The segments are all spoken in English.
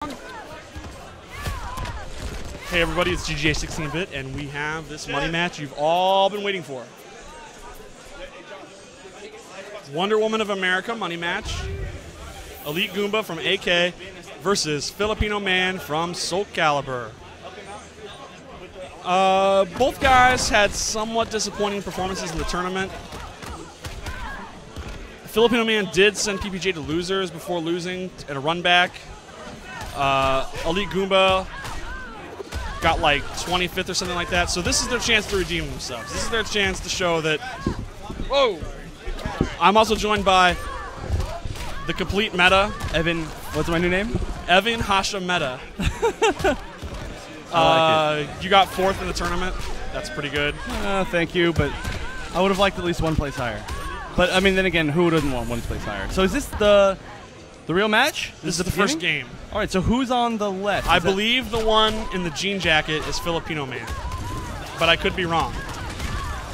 Hey everybody, it's GGA 16-bit, and we have this money match you've all been waiting for. Wonder Woman of America money match. Elite Goomba from AK versus Filipin0man from Soul Calibur. Both guys had somewhat disappointing performances in the tournament. Filipin0man did send PPJ to losers before losing at a run back. Elite Goomba got like 25th or something like that. So this is their chance to redeem themselves. This is their chance to show that, whoa. I'm also joined by the complete meta. Evan, what's my new name? Evan Hasha Meta. You got 4th in the tournament. That's pretty good. Thank you, but I would have liked at least one place higher. But I mean, then again, who doesn't want one place higher? So is this the real match? This is the first game. All right, so who's on the left? I believe the one in the jean jacket is Filipin0man, but I could be wrong.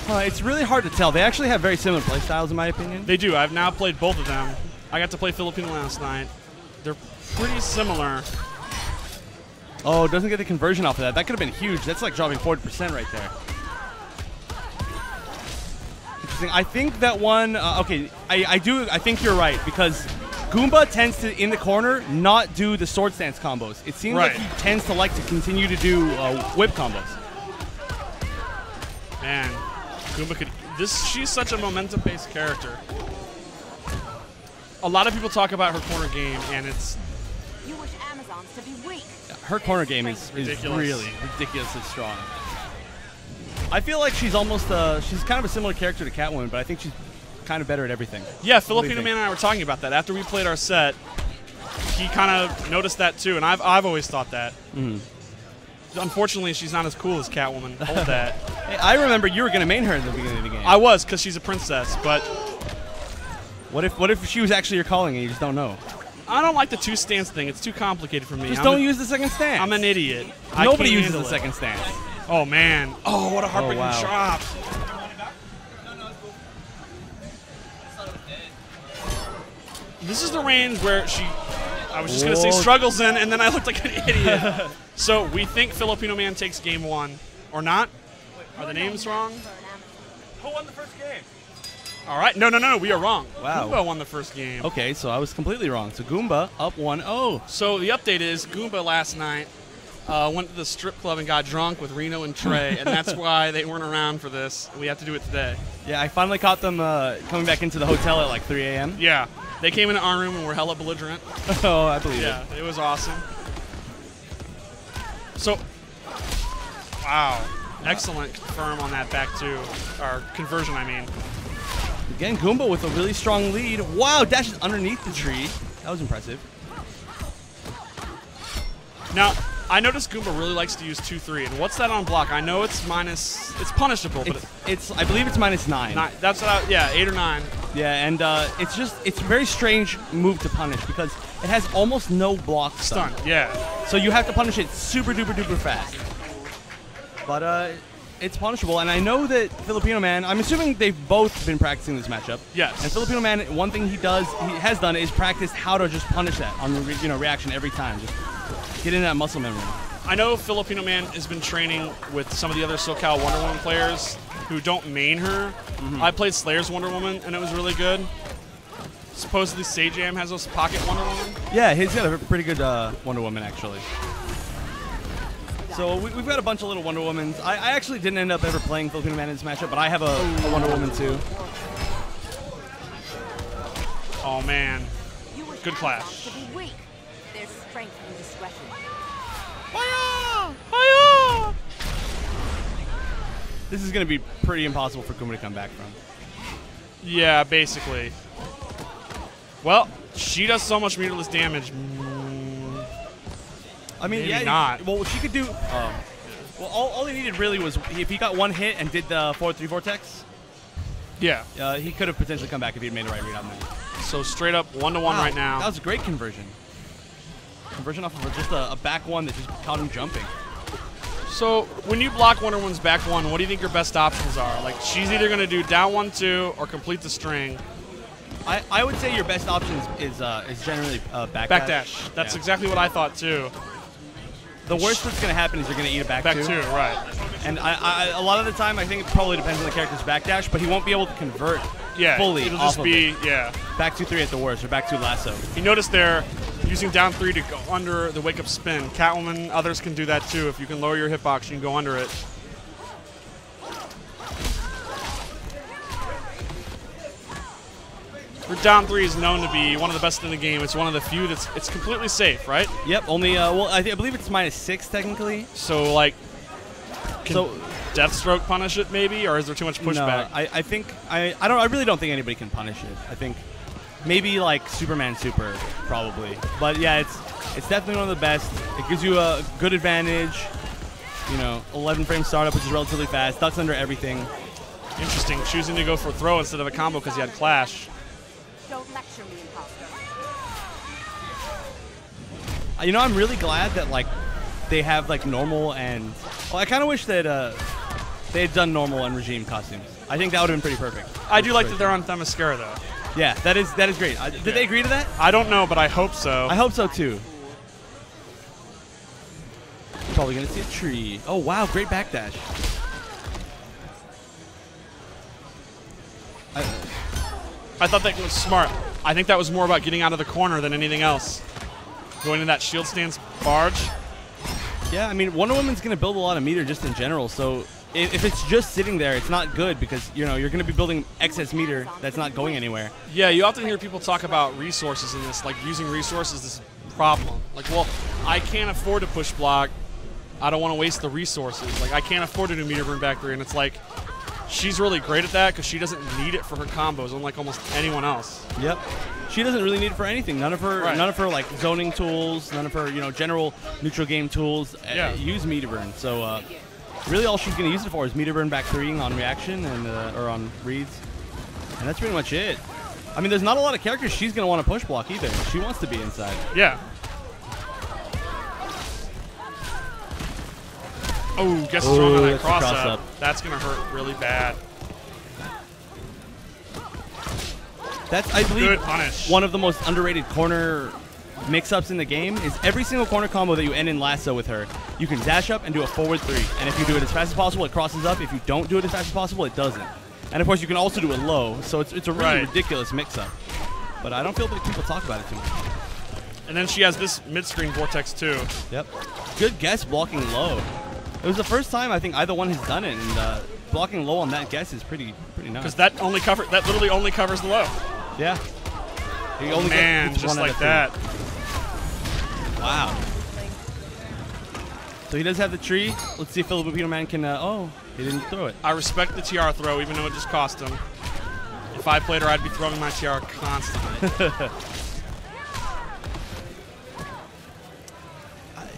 It's really hard to tell. They actually have very similar play styles, in my opinion. They do. I've now played both of them. I got to play Filipino last night. They're pretty similar. Oh, doesn't get the conversion off of that. That could have been huge. That's like dropping 40% right there. Interesting. I think that one. Okay, I think you're right, because Goomba tends to, in the corner, not do the sword stance combos. It seems like he tends to like to continue to do whip combos. Man, Goomba could. She's such a momentum-based character. A lot of people talk about her corner game, and it's. You wish Amazons to be weak. Her corner game is really ridiculously strong. I feel like she's almost she's kind of a similar character to Catwoman, but I think she's kind of better at everything. Yeah, Filipin0man and I were talking about that after we played our set. He kind of noticed that too, and I've always thought that. Unfortunately, she's not as cool as Catwoman. Hold that. Hey, I remember you were going to main her in the beginning of the game. I was, because she's a princess, but what if she was actually your calling and you just don't know? I don't like the 2 stance thing. It's too complicated for me. Just don't use the second stance. I'm an idiot. Nobody uses the second stance. Oh man. Oh, what a heartbreaking shot. This is the range where I was just going to say struggles in, and then I looked like an idiot. So we think Filipin0man takes game 1. Or not? Are the names wrong? Who won the first game? All right. No. We are wrong. Wow. Goomba won the first game. Okay, so I was completely wrong. So Goomba up 1-0. So the update is Goomba last night went to the strip club and got drunk with Reno and Trey, and that's why they weren't around for this. We have to do it today. Yeah, I finally caught them coming back into the hotel at like 3 a.m. Yeah. They came into our room and were hella belligerent. Oh, I believe it. Yeah, it was awesome. So, wow. Excellent confirm on that back two. Or conversion, I mean. Again, Goomba with a really strong lead. Wow, dashes underneath the tree. That was impressive. Now, I noticed Goomba really likes to use 2-3. And what's that on block? I know it's minus. It's punishable, but I believe it's -9. That's what yeah, 8 or 9. Yeah, and it's a very strange move to punish because it has almost no block stun. Yeah. So you have to punish it super duper fast. But it's punishable, and I know that Filipin0man, I'm assuming they've both been practicing this matchup. Yes. And Filipin0man, one thing he has done is practice how to just punish that on reaction every time. Just get in that muscle memory. I know Filipin0man has been training with some of the other SoCal Wonder Woman players who don't main her. I played Slayer's Wonder Woman, and it was really good. Supposedly Sajam has a pocket Wonder Woman. Yeah, he's got a pretty good Wonder Woman, actually. So we've got a bunch of little Wonder Womans. I actually didn't end up ever playing Filipin0man in this matchup, but I have a Wonder Woman too. Oh man, good clash. There's strength in discretion. This is going to be pretty impossible for Goomba to come back from. Yeah, basically. Well, she does so much meterless damage. I mean, maybe not. Well, she could do. Well, all he needed really was if he got one hit and did the 4-3 vortex. Yeah. He could have potentially come back if he had made the right read on that. So straight up 1-1 right now. That was a great conversion. Conversion off of just a back one that just caught him jumping. So when you block Wonder Woman's back one, what do you think your best options are? Like, she's either going to do down 1-2 or complete the string. I would say your best option is generally backdash. Backdash. That's exactly what I thought too. The worst that's going to happen is you're going to eat a back two. Right. And a lot of the time, I think it probably depends on the character's backdash, but he won't be able to convert fully. It'll off just be of it. Back 2-3 at the worst, or back 2 lasso. You notice there, using down 3 to go under the wake up spin. Catwoman, others can do that too. If you can lower your hitbox, you can go under it. Her down 3 is known to be one of the best in the game. It's one of the few it's completely safe, right? Yep. Only well, I believe it's -6 technically. So like, can Deathstroke punish it maybe, or is there too much pushback? No, I think I really don't think anybody can punish it. I think maybe like Superman Super probably, but yeah, it's definitely one of the best. It gives you a good advantage. You know, 11 frame startup, which is relatively fast. Ducks under everything. Interesting, choosing to go for throw instead of a combo because he had clash. Don't lecture me, imposter. You know, I'm really glad that like they have like normal and well, I kind of wish that they had done normal and regime costumes. I think that would have been pretty perfect. I do like that they're on Themyscira though. Yeah, that is great. Did they agree to that? I don't know, but I hope so. I hope so too. Probably gonna see a tree. Oh wow, great backdash. I thought that was smart. I think that was more about getting out of the corner than anything else. Going to that shield stance barge. Yeah, I mean, Wonder Woman's going to build a lot of meter just in general, so if it's just sitting there, it's not good because, you know, you're going to be building excess meter that's not going anywhere. Yeah, you often hear people talk about resources in this, like using resources is a problem. Like, well, I can't afford to push block. I don't want to waste the resources. Like, I can't afford to do meter burn back 3, and it's like, she's really great at that because she doesn't need it for her combos, unlike almost anyone else. Yep. She doesn't really need it for anything. None of her like zoning tools, none of her general neutral game tools use meter burn. So really, all she's going to use it for is meter burn back 3 on reaction and or on reads, and that's pretty much it. I mean, there's not a lot of characters she's going to want to push block either. She wants to be inside. Yeah. Oh, gets thrown on that cross up. That's going to hurt really bad. That's, I believe, good punish. One of the most underrated corner mix-ups in the game is every single corner combo that you end in lasso with her, you can dash up and do a forward 3. And if you do it as fast as possible, it crosses up. If you don't do it as fast as possible, it doesn't. And of course, you can also do it low. So it's a really ridiculous mix-up. But I don't feel that people talk about it too much. And then she has this mid-screen vortex too. Yep. Good guess blocking low. It was the first time I think either one has done it, and blocking low on that guess is pretty nice. Because that literally only covers the low. Yeah. He only gets just like that. Wow. So he does have the tree. Let's see if Filipin0man can. Oh, he didn't throw it. I respect the TR throw, even though it just cost him. If I played her, I'd be throwing my TR constantly.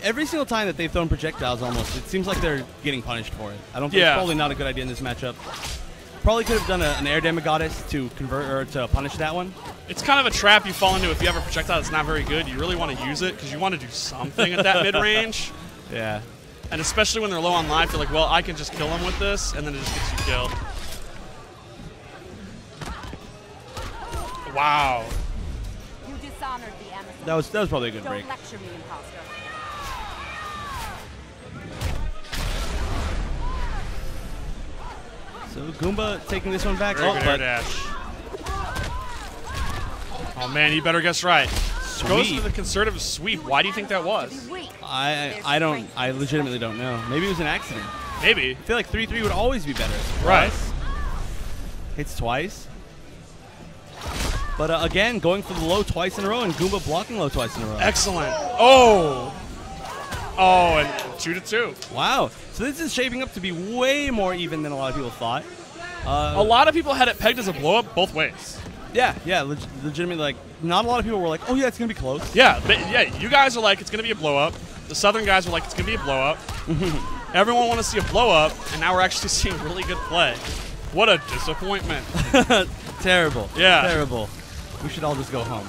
Every single time that they've thrown projectiles, almost, it seems like they're getting punished for it. I don't think it's probably not a good idea in this matchup. Probably could have done an air demigoddess to convert or to punish that one. It's kind of a trap you fall into if you have a projectile that's not very good. You really want to use it because you want to do something at that mid-range. Yeah. And especially when they're low on life, you're like, well, I can just kill them with this, and then it just gets you killed. Wow. You dishonored the Amazon. That was probably a good break. Don't lecture me, imposter. So Goomba taking this one back. Very good air dash. Oh man, you better guess right. Sweep. Goes for the conservative sweep. Why do you think that was? I legitimately don't know. Maybe it was an accident. Maybe. I feel like 3-3 would always be better. Right. Hits twice. But again, going for the low twice in a row, and Goomba blocking low twice in a row. Excellent. Oh. Oh, and 2-2. Wow. So this is shaping up to be way more even than a lot of people thought. A lot of people had it pegged as a blow-up both ways. Yeah, legitimately, like, not a lot of people were like, oh, yeah, it's going to be close. Yeah, you guys are like, it's going to be a blow-up. The Southern guys were like, it's going to be a blow-up. Everyone want to see a blow-up, and now we're actually seeing really good play. What a disappointment. Terrible. Yeah. Terrible. We should all just go home.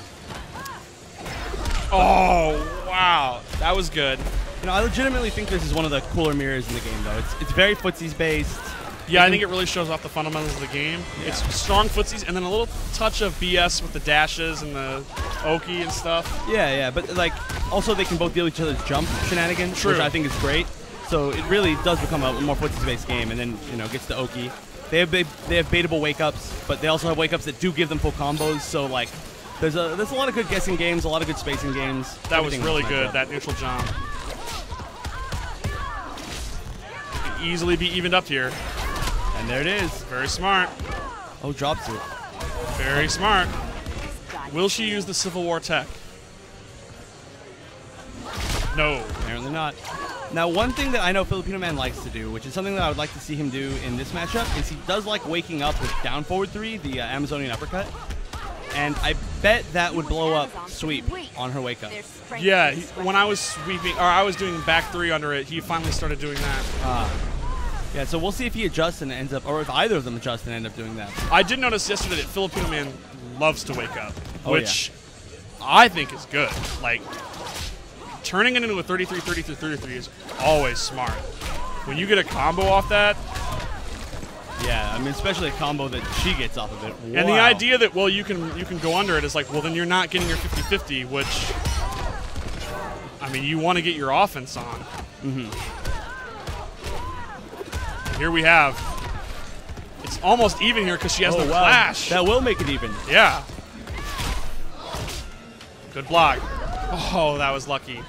Oh, wow. That was good. You know, I legitimately think this is one of the cooler mirrors in the game, though. It's very footsies based. Yeah, I think it really shows off the fundamentals of the game. Yeah. It's strong footsies and then a little touch of BS with the dashes and the Oki and stuff. Yeah, but like also they can both deal with each other's jump shenanigans, True. which I think is great. So it really does become a more footsies-based game, and then gets the Oki. They have baitable wake-ups, but they also have wake-ups that do give them full combos. So like there's a lot of good guessing games, a lot of good spacing games. That was Everything really matched good. up. That neutral jump. Could easily be evened up here. And there it is. Very smart. Oh, drops it. Very smart. Will she use the Civil War tech? No. Apparently not. Now, one thing that I know Filipin0man likes to do, which is something that I would like to see him do in this matchup, is he does like waking up with down forward 3, the Amazonian uppercut. And I bet that would blow up sweep on her wake up. Yeah, when I was sweeping, or I was doing back 3 under it, he finally started doing that. Yeah, so we'll see if he adjusts and ends up, or if either of them adjust and end up doing that. I did notice yesterday that Filipin0man loves to wake up, Oh, which I think is good. Like, turning it into a 33-33-33 is always smart. When you get a combo off that, Yeah, I mean, especially a combo that she gets off of it. and the idea that, well, you can go under it is like, well, then you're not getting your 50-50, which, I mean, you want to get your offense on. Here we have, it's almost even here because she has the clash. That will make it even. Yeah. Good block. Oh, that was lucky.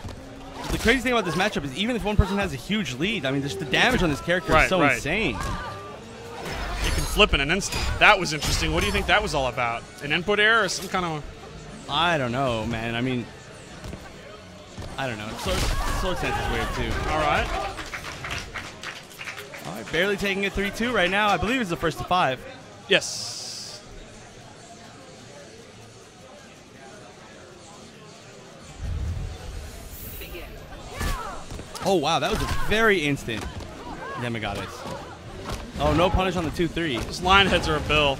The crazy thing about this matchup is even if one person has a huge lead, I mean, just the damage on this character is so insane. You can flip in an instant. That was interesting. What do you think that was all about? An input error or some kind of... I don't know, man. I mean, I don't know. Sword sense is weird, too. All right. All right, barely taking it 3-2 right now. I believe it's the first to 5. Yes. Oh, wow. That was a very instant Demigoddess. Oh, no punish on the 2-3. Those line heads are a bill.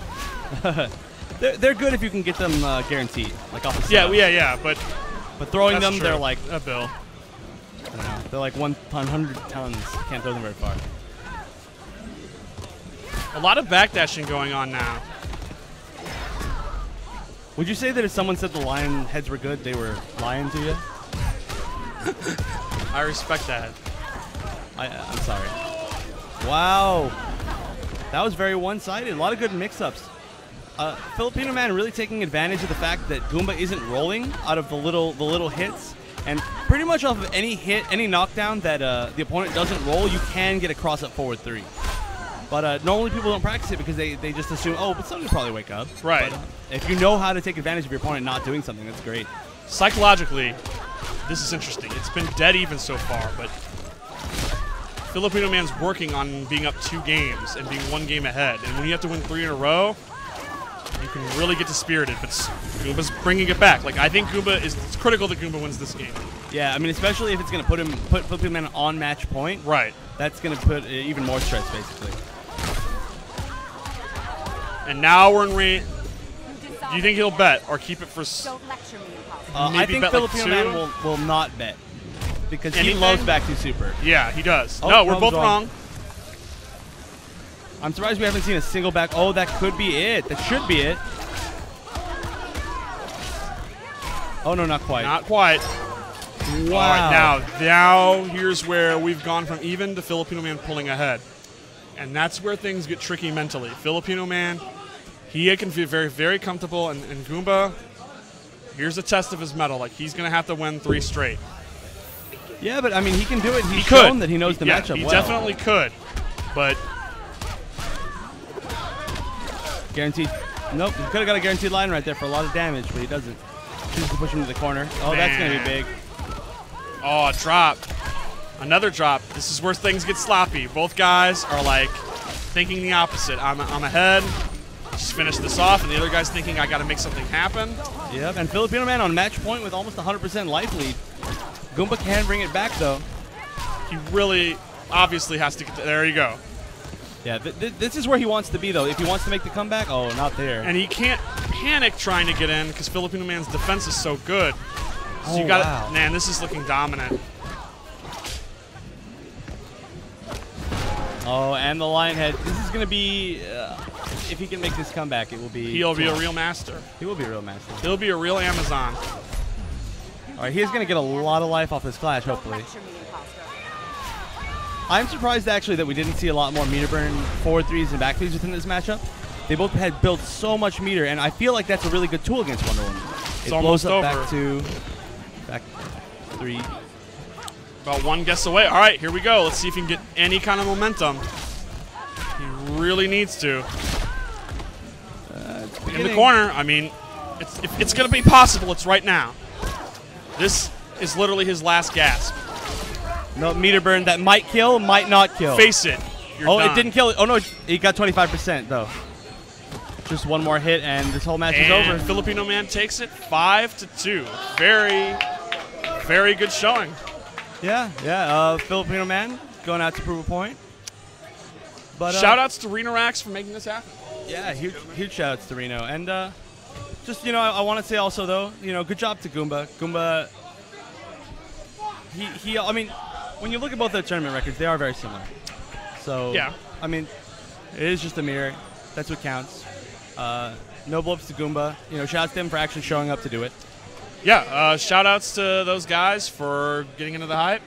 They're good if you can get them guaranteed, like off the Yeah, setup. yeah, but But throwing that's them, true. they're like, a bill. I don't know, they're like 100 tons. Can't throw them very far. A lot of backdashing going on now. Would you say that if someone said the lion heads were good, they were lying to you? I respect that. I'm sorry. Wow. That was very one-sided. A lot of good mix-ups. Filipin0man really taking advantage of the fact that Goomba isn't rolling out of the little hits. And pretty much off of any hit, any knockdown that the opponent doesn't roll, you can get a cross-up forward 3. But normally people don't practice it because they just assume, oh, but somebody will probably wake up. Right. But, if you know how to take advantage of your opponent not doing something, that's great. Psychologically, this is interesting. It's been dead even so far, but Filipin0man's working on being up 2 games and being 1 game ahead. And when you have to win 3 in a row, you can really get dispirited. But Goomba's bringing it back. Like, I think it's critical that Goomba wins this game. Yeah, I mean, especially if it's going to put Filipin0man on match point. Right. That's going to put even more stress, basically. And now we're in range. Do you think he'll bet or keep it for... Don't lecture me, impossible. I Maybe think bet like Filipin0man will not bet because he Anything? loves back to super. Yeah, he does. Oh, no, we're Rum's both wrong. wrong. I'm surprised we haven't seen a single back. Oh, that could be it. That should be it. Oh, no, not quite. Not quite. Wow. All right, now here's where we've gone from even to Filipin0man pulling ahead. And that's where things get tricky mentally. Filipin0man, he can feel very, very comfortable. And Goomba, here's a test of his mettle. Like, he's going to have to win 3 straight. Yeah, but, I mean, he can do it. He's He could. shown that he knows the matchup he well. definitely could. But Guaranteed. Nope, he could have got a guaranteed line right there for a lot of damage, but he doesn't. Chooses to push him to the corner. Oh, that's going to be big. oh, drop. Another drop. This is where things get sloppy. Both guys are, like, thinking the opposite. I'm ahead. Just finish this off. And the other guy's thinking, I got to make something happen. Yep, and Filipin0man on match point with almost 100% life lead. Goomba can bring it back, though. He really obviously has to get there you go. Yeah, this is where he wants to be, though. If he wants to make the comeback, oh, not there. And he can't panic trying to get in because Filipin0man's defense is so good. So Oh, you got wow. Man, this is looking dominant. Oh, and the lion head. This is going to be, if he can make this comeback, it will be. He'll be a real master. He will be a real master. He'll be a real Amazon. All right, he's going to get a lot of life off this clash, hopefully. Lecture me, imposter. I'm surprised, actually, that we didn't see a lot more meter burn forward threes and back threes within this matchup. They both had built so much meter, and I feel like that's a really good tool against Wonder Woman. It blows up over. back 3. About one guess away. All right, here we go. Let's see if he can get any kind of momentum. He really needs to. In the corner, I mean, if it's going to be possible, it's right now. This is literally his last gasp. No meter burn that might kill, might not kill. Face it. You're done. It didn't kill. Oh, no, he got 25%, though. Just one more hit, and this whole match is over. Filipin0man takes it 5-2. Very, very good showing. Yeah. Filipin0man going out to prove a point. But shout-outs to Reno Rax for making this happen. Yeah, huge shout-outs to Reno. And just, I want to say also, though, good job to Goomba. Goomba, I mean, when you look at both their tournament records, they are very similar. So, yeah. I mean, it is just a mirror. That's what counts. No blow-ups to Goomba. Shout-outs to him for actually showing up to do it. Yeah, shout-outs to those guys for getting into the hype.